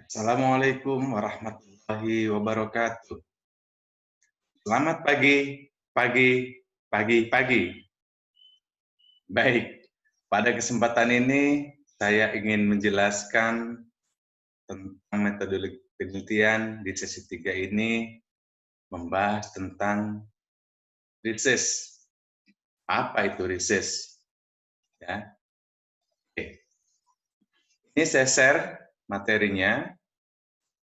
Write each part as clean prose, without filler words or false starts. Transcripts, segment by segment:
Assalamualaikum warahmatullahi wabarakatuh. Selamat pagi, pagi, pagi, pagi. Baik, pada kesempatan ini saya ingin menjelaskan tentang metodologi penelitian di sesi 3 ini membahas tentang research. Apa itu research? Ya, oke. Ini saya share materinya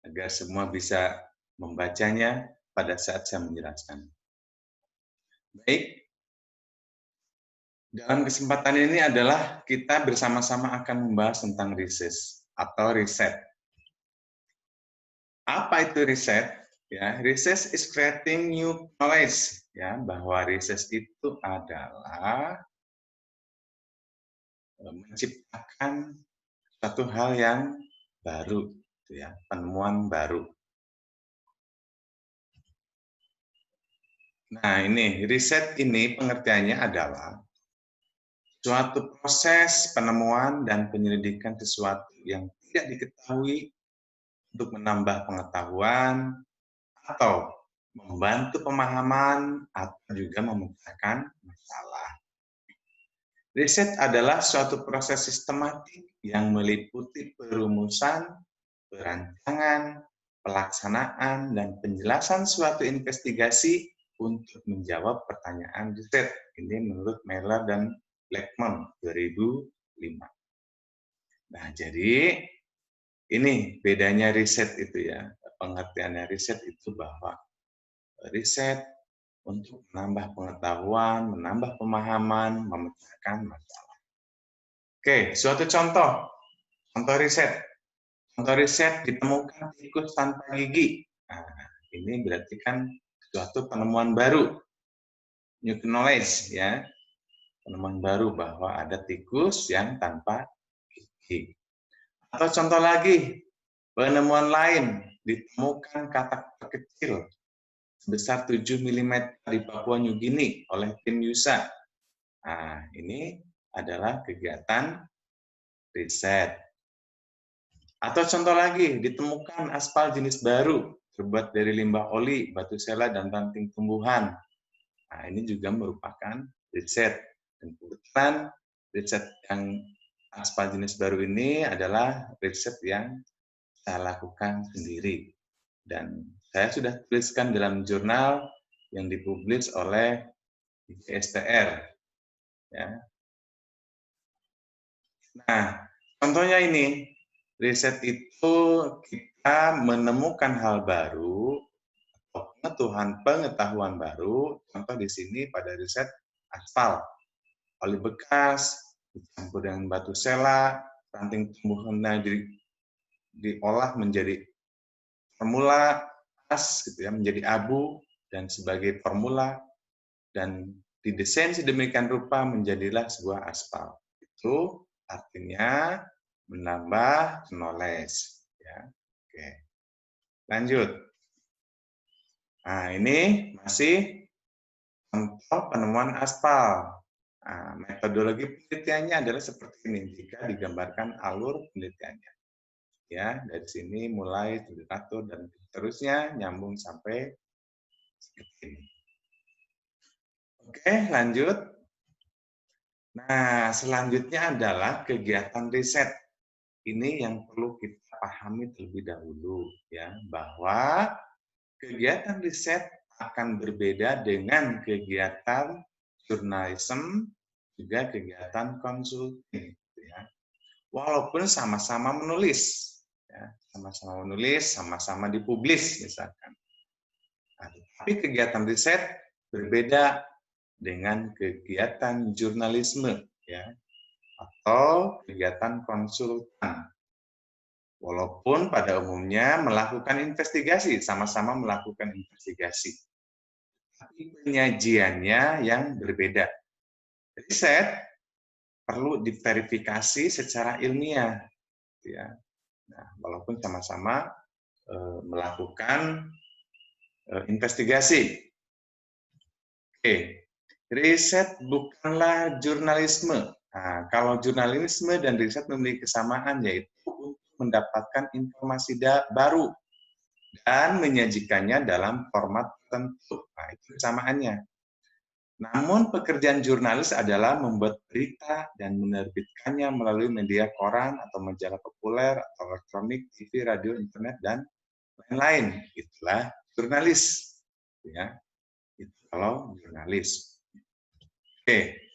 agar semua bisa membacanya pada saat saya menjelaskan. Baik, dalam kesempatan ini adalah kita bersama-sama akan membahas tentang research atau riset. Apa itu riset? Ya, research is creating new knowledge. Ya, bahwa research itu adalah menciptakan suatu hal yang baru, ya, penemuan baru. Nah, ini riset ini pengertiannya adalah suatu proses penemuan dan penyelidikan sesuatu yang tidak diketahui untuk menambah pengetahuan atau membantu pemahaman atau juga memecahkan masalah. Riset adalah suatu proses sistematik yang meliputi perumusan, perancangan, pelaksanaan, dan penjelasan suatu investigasi untuk menjawab pertanyaan riset. Ini menurut Mailer dan Blackman 2005. Nah, jadi ini bedanya riset itu ya. Pengertiannya riset itu bahwa riset untuk menambah pengetahuan, menambah pemahaman, memecahkan masalah. Oke, suatu contoh. Contoh riset. Contoh riset ditemukan tikus tanpa gigi. Nah, ini berarti kan suatu penemuan baru. New knowledge ya. Penemuan baru bahwa ada tikus yang tanpa gigi. Atau contoh lagi, penemuan lain, ditemukan katak terkecil sebesar 7 mm di Papua New Guinea oleh tim USA. Nah, ini adalah kegiatan riset. Atau contoh lagi, ditemukan aspal jenis baru terbuat dari limbah oli, batu sela, dan ranting tumbuhan. Nah, ini juga merupakan riset. Dan kebetulan riset yang aspal jenis baru ini adalah riset yang saya lakukan sendiri. Dan saya sudah tuliskan dalam jurnal yang dipublish oleh ICSTR. Ya. Nah, contohnya ini, riset itu kita menemukan hal baru, atau pengetahuan baru, contoh di sini pada riset aspal, oli bekas, dicampur dengan batu sela, ranting tumbuhannya diolah menjadi formula as, gitu ya, menjadi abu, dan sebagai formula, dan didesain sedemikian rupa menjadilah sebuah aspal. Itu artinya menambah knowledge. Ya. Oke. Lanjut. Nah, ini masih contoh penemuan aspal. Nah, metodologi penelitiannya adalah seperti ini jika digambarkan alur penelitiannya. Ya, dari sini mulai literatur dan seterusnya nyambung sampai seperti ini. Oke, lanjut. Nah, selanjutnya adalah kegiatan riset. Ini yang perlu kita pahami terlebih dahulu, ya, bahwa kegiatan riset akan berbeda dengan kegiatan jurnalisme, juga kegiatan konsulting, ya. Walaupun sama-sama menulis, ya, sama-sama menulis, sama-sama dipublish, misalkan. Nah, tapi kegiatan riset berbeda dengan kegiatan jurnalisme, ya, atau kegiatan konsultan. Walaupun pada umumnya melakukan investigasi, sama-sama melakukan investigasi. Tapi penyajiannya yang berbeda. Riset perlu diverifikasi secara ilmiah. Ya. Nah, walaupun sama-sama melakukan investigasi. Oke, riset bukanlah jurnalisme. Nah, kalau jurnalisme dan riset memiliki kesamaan, yaitu untuk mendapatkan informasi baru dan menyajikannya dalam format tertentu. Nah, itu kesamaannya. Namun pekerjaan jurnalis adalah membuat berita dan menerbitkannya melalui media koran atau majalah populer atau elektronik, TV, radio, internet, dan lain-lain. Itulah jurnalis. Ya, itu kalau jurnalis. Oke.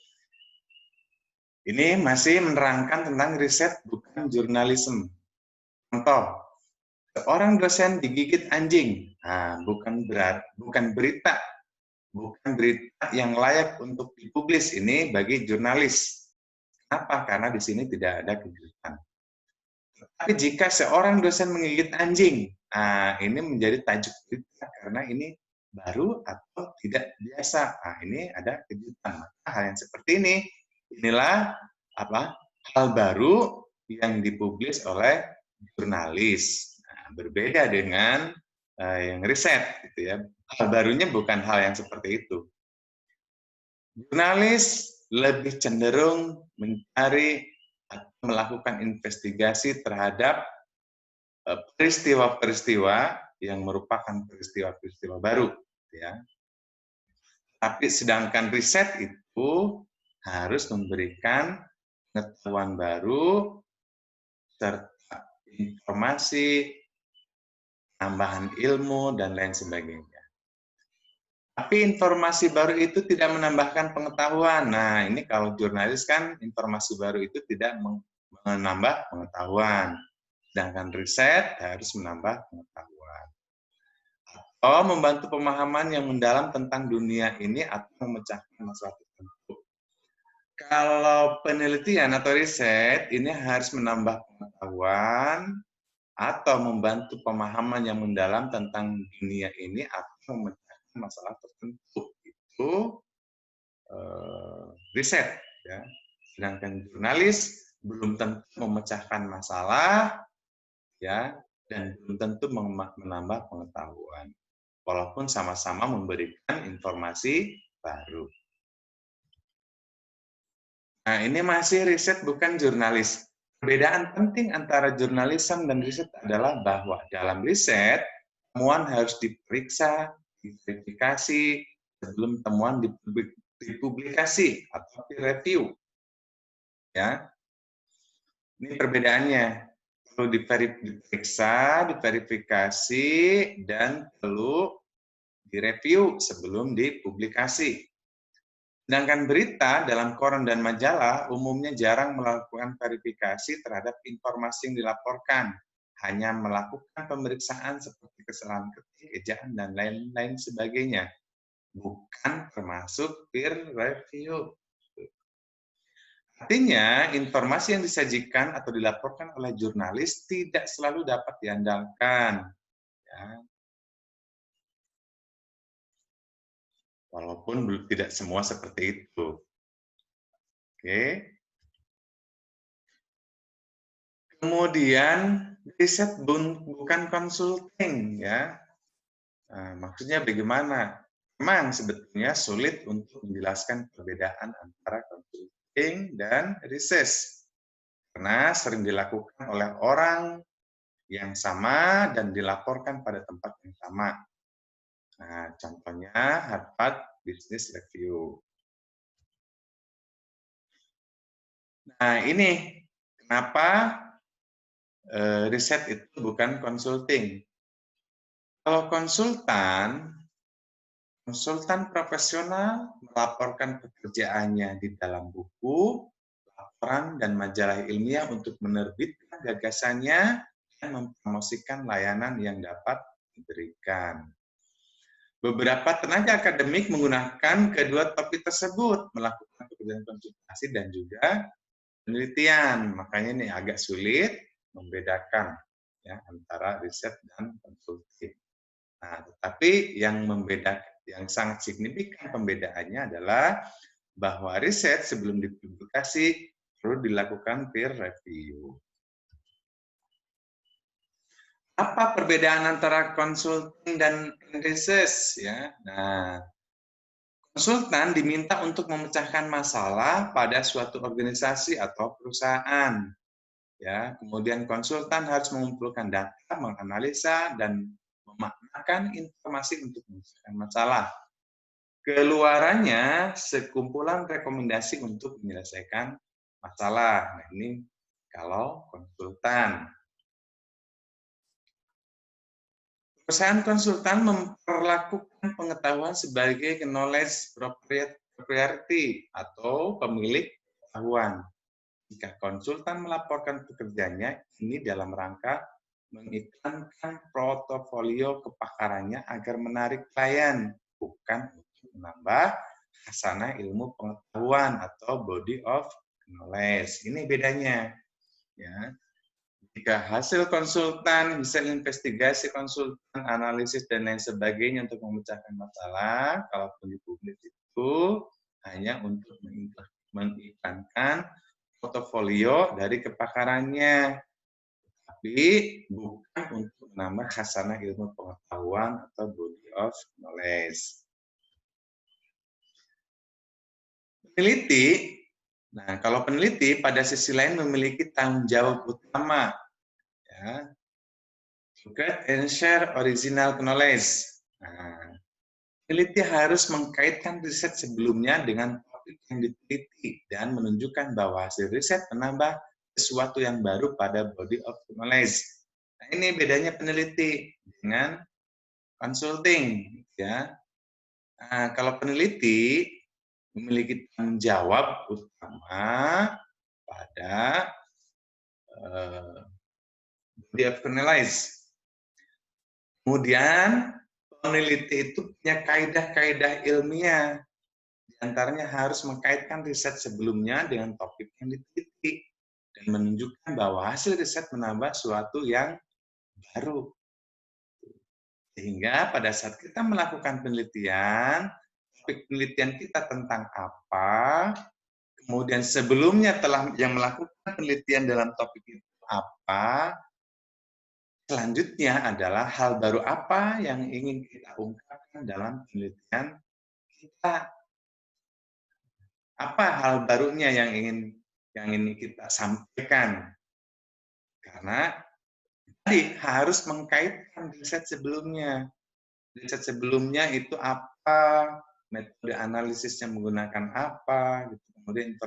Ini masih menerangkan tentang riset bukan jurnalisme. Contoh, seorang dosen digigit anjing. Nah, bukan berita. Bukan berita yang layak untuk dipublis ini bagi jurnalis. Kenapa? Karena di sini tidak ada kejutan. Tapi jika seorang dosen menggigit anjing, nah ini menjadi tajuk berita karena ini baru atau tidak biasa. Nah, ini ada kejutan. Maka hal yang seperti ini, inilah hal baru yang dipublis oleh jurnalis. Nah, berbeda dengan yang riset, gitu ya. Hal barunya bukan hal yang seperti itu. Jurnalis lebih cenderung mencari atau melakukan investigasi terhadap peristiwa-peristiwa yang merupakan peristiwa-peristiwa baru, ya. Tapi sedangkan riset itu harus memberikan pengetahuan baru serta informasi, tambahan ilmu dan lain sebagainya. Tapi informasi baru itu tidak menambahkan pengetahuan. Nah, ini kalau jurnalis kan informasi baru itu tidak menambah pengetahuan. Sedangkan riset harus menambah pengetahuan. Atau membantu pemahaman yang mendalam tentang dunia ini atau memecahkan masalah tertentu. Kalau penelitian atau riset ini harus menambah pengetahuan atau membantu pemahaman yang mendalam tentang dunia ini atau memecahkan masalah tertentu. Itu riset, ya. Sedangkan jurnalis belum tentu memecahkan masalah, ya, dan belum tentu menambah pengetahuan, walaupun sama-sama memberikan informasi baru. Nah, ini masih riset bukan jurnalis. Perbedaan penting antara jurnalisme dan riset adalah bahwa dalam riset, temuan harus diperiksa, diverifikasi sebelum temuan dipublikasi atau direview. Ya, ini perbedaannya. Perlu diperiksa, diverifikasi, dan perlu direview sebelum dipublikasi. Sedangkan berita dalam koran dan majalah umumnya jarang melakukan verifikasi terhadap informasi yang dilaporkan, hanya melakukan pemeriksaan seperti kesalahan ketik, ejaan, dan lain-lain sebagainya, bukan termasuk peer review. Artinya, informasi yang disajikan atau dilaporkan oleh jurnalis tidak selalu dapat diandalkan. Ya. Walaupun tidak semua seperti itu. Oke. Kemudian riset bukan consulting, ya. Nah, maksudnya bagaimana? Memang sebetulnya sulit untuk menjelaskan perbedaan antara consulting dan riset karena sering dilakukan oleh orang yang sama dan dilaporkan pada tempat yang sama. Nah, contohnya Harvard Business Review. Nah, ini kenapa riset itu bukan consulting. Kalau konsultan profesional melaporkan pekerjaannya di dalam buku, laporan, dan majalah ilmiah untuk menerbitkan gagasannya dan mempromosikan layanan yang dapat diberikan. Beberapa tenaga akademik menggunakan kedua topik tersebut, melakukan pekerjaan konsultasi dan juga penelitian. Makanya ini agak sulit membedakan, ya, antara riset dan konsulting. Nah, tetapi yang sangat signifikan pembedaannya adalah bahwa riset sebelum dipublikasi perlu dilakukan peer review. Apa perbedaan antara konsulting dan riset? Ya, nah, konsultan diminta untuk memecahkan masalah pada suatu organisasi atau perusahaan. Ya, kemudian konsultan harus mengumpulkan data, menganalisa, dan memaknakan informasi untuk menyelesaikan masalah. Keluarannya sekumpulan rekomendasi untuk menyelesaikan masalah. Nah, ini kalau konsultan. Perusahaan konsultan memperlakukan pengetahuan sebagai knowledge propriety atau pemilik pengetahuan. Jika konsultan melaporkan pekerjaannya, ini dalam rangka mengiklankan portofolio kepakarannya agar menarik klien, bukan untuk menambah hasanah ilmu pengetahuan atau body of knowledge. Ini bedanya. Ya. Jika hasil konsultan, bisa investigasi konsultan, analisis, dan lain sebagainya untuk memecahkan masalah, kalaupun di publik itu hanya untuk mengiklankan portofolio dari kepakarannya, tapi bukan untuk menambah hasanah ilmu pengetahuan atau body of knowledge. Peneliti, nah kalau peneliti pada sisi lain memiliki tanggung jawab utama, ya, to get and share original knowledge. Nah, peneliti harus mengkaitkan riset sebelumnya dengan topik yang diteliti dan menunjukkan bahwa hasil riset menambah sesuatu yang baru pada body of knowledge. Nah, ini bedanya peneliti dengan consulting, ya. Nah, kalau peneliti memiliki tanggung jawab utama pada body of knowledge. Kemudian peneliti itu punya kaidah-kaidah ilmiah. Di antaranya harus mengkaitkan riset sebelumnya dengan topik yang diteliti dan menunjukkan bahwa hasil riset menambah sesuatu yang baru. Sehingga pada saat kita melakukan penelitian, topik penelitian kita tentang apa, kemudian sebelumnya telah yang melakukan penelitian dalam topik itu apa, selanjutnya adalah hal baru apa yang ingin kita ungkapkan dalam penelitian kita. Apa hal barunya yang ingin kita sampaikan? Karena tadi harus mengkaitkan riset sebelumnya. Riset sebelumnya itu apa, metode analisisnya menggunakan apa, gitu. Kemudian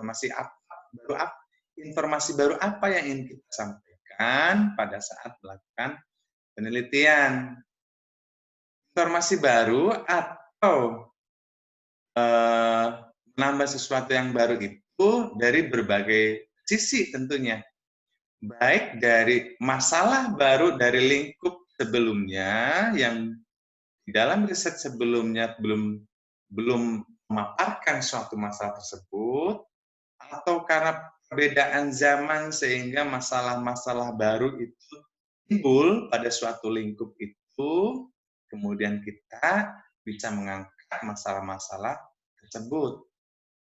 informasi baru apa yang ingin kita sampaikan pada saat melakukan penelitian. Informasi baru atau menambah sesuatu yang baru itu dari berbagai sisi tentunya. Baik dari masalah baru dari lingkup sebelumnya yang di dalam riset sebelumnya belum memaparkan suatu masalah tersebut, atau karena perbedaan zaman sehingga masalah-masalah baru itu timbul pada suatu lingkup itu, kemudian kita bisa mengangkat masalah-masalah tersebut.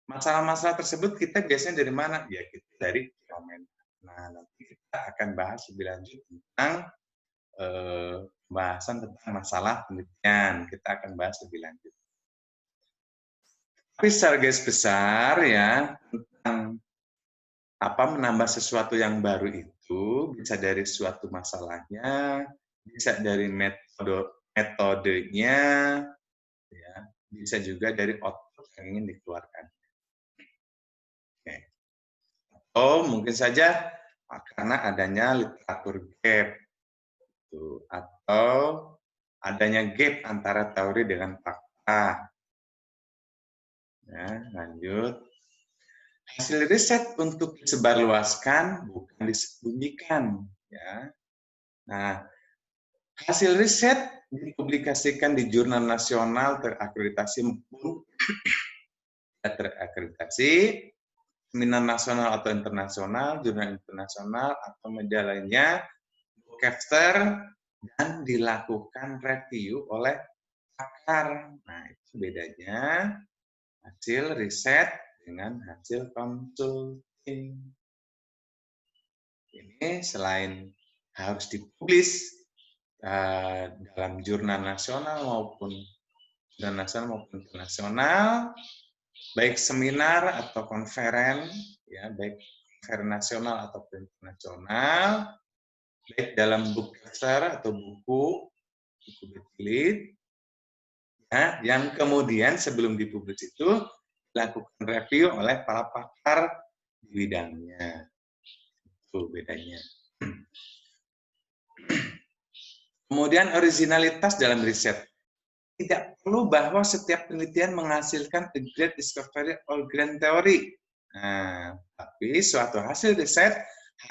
Masalah-masalah tersebut kita biasanya dari mana? Ya, kita dari fenomena. Nah, nanti kita akan bahas lebih lanjut tentang pembahasan tentang masalah penelitian. Kita akan bahas lebih lanjut. Tapi secara garis besar ya, tentang apa menambah sesuatu yang baru itu bisa dari suatu masalahnya, bisa dari metodenya, ya, bisa juga dari output yang ingin dikeluarkan. Oke. Oh, mungkin saja karena adanya literatur gap, atau adanya gap antara teori dengan fakta. Ya, lanjut. Hasil riset untuk disebarluaskan, bukan disembunyikan. Ya. Nah, hasil riset dipublikasikan di jurnal nasional terakreditasi maupun tidak terakreditasi, seminar nasional atau internasional, jurnal internasional, atau media lainnya, broadcaster, dan dilakukan review oleh pakar. Nah, itu bedanya hasil riset dengan hasil konsulting. Ini selain harus dipublis dalam jurnal nasional maupun internasional, baik seminar atau konferen, ya, baik fair nasional atau internasional, baik dalam book chapter atau buku berjilid, ya, yang kemudian sebelum dipublish itu dilakukan review oleh para pakar di bidangnya. Itu bedanya. Kemudian originalitas dalam riset. Tidak perlu bahwa setiap penelitian menghasilkan a great discovery or grand theory. Nah, tapi suatu hasil riset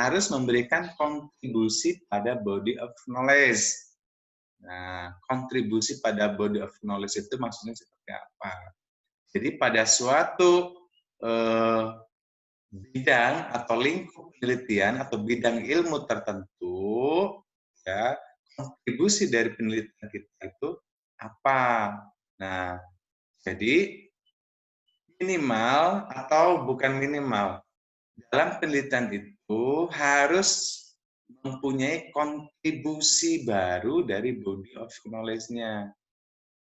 harus memberikan kontribusi pada body of knowledge. Nah, kontribusi pada body of knowledge itu maksudnya seperti apa? Jadi pada suatu bidang atau lingkup penelitian atau bidang ilmu tertentu, ya, kontribusi dari penelitian kita itu apa? Nah, jadi minimal atau bukan minimal, dalam penelitian itu harus mempunyai kontribusi baru dari body of knowledge-nya.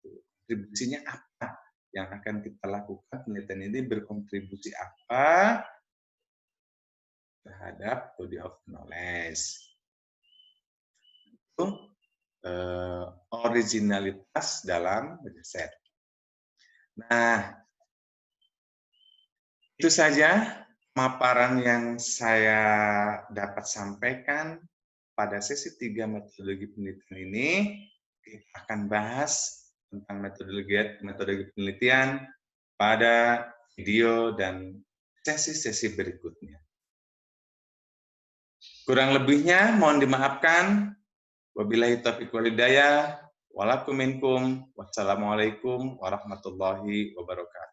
Kontribusinya apa yang akan kita lakukan, penelitian ini berkontribusi apa terhadap body of knowledge. Itu originalitas dalam riset. Nah, itu saja pemaparan yang saya dapat sampaikan pada sesi 3 metodologi penelitian ini. Kita akan bahas tentang metodologi penelitian pada video dan sesi-sesi berikutnya. Kurang lebihnya mohon dimaafkan. Wabillahi taufiq wal hidayah. Walakum minkum. Wassalamualaikum warahmatullahi wabarakatuh.